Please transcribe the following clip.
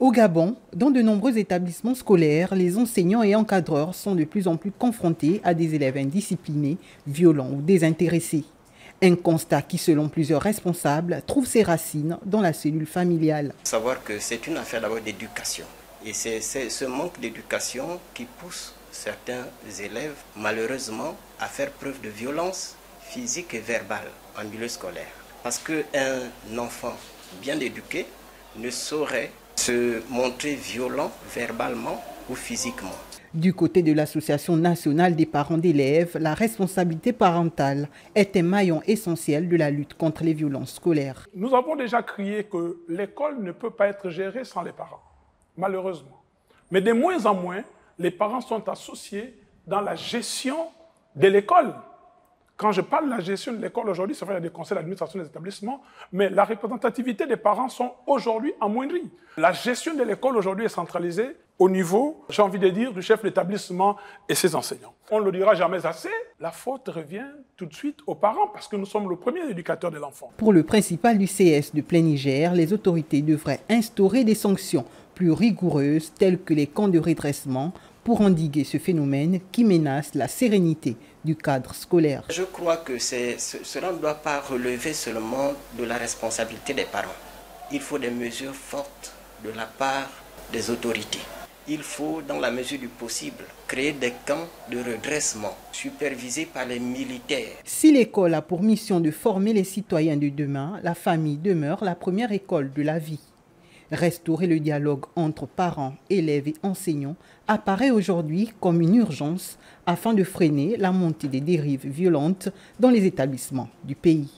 Au Gabon, dans de nombreux établissements scolaires, les enseignants et encadreurs sont de plus en plus confrontés à des élèves indisciplinés, violents ou désintéressés. Un constat qui, selon plusieurs responsables, trouve ses racines dans la cellule familiale. Savoir que c'est une affaire d'abord d'éducation. Et c'est ce manque d'éducation qui pousse certains élèves, malheureusement, à faire preuve de violence physique et verbale en milieu scolaire. Parce qu'un enfant bien éduqué ne saurait se montrer violent verbalement ou physiquement. Du côté de l'Association nationale des parents d'élèves, la responsabilité parentale est un maillon essentiel de la lutte contre les violences scolaires. Nous avons déjà crié que l'école ne peut pas être gérée sans les parents, malheureusement. Mais de moins en moins, les parents sont associés dans la gestion de l'école. Quand je parle de la gestion de l'école aujourd'hui, c'est vrai qu'il y a des conseils d'administration des établissements, mais la représentativité des parents sont aujourd'hui amoindries. La gestion de l'école aujourd'hui est centralisée au niveau, j'ai envie de dire, du chef d'établissement et ses enseignants. On ne le dira jamais assez, la faute revient tout de suite aux parents parce que nous sommes le premier éducateur de l'enfant. Pour le principal du CS de Plein Niger, les autorités devraient instaurer des sanctions plus rigoureuses telles que les camps de redressement pour endiguer ce phénomène qui menace la sérénité du cadre scolaire. Je crois que cela ne doit pas relever seulement de la responsabilité des parents. Il faut des mesures fortes de la part des autorités. Il faut, dans la mesure du possible, créer des camps de redressement supervisés par les militaires. Si l'école a pour mission de former les citoyens de demain, la famille demeure la première école de la vie. Restaurer le dialogue entre parents, élèves et enseignants apparaît aujourd'hui comme une urgence afin de freiner la montée des dérives violentes dans les établissements du pays.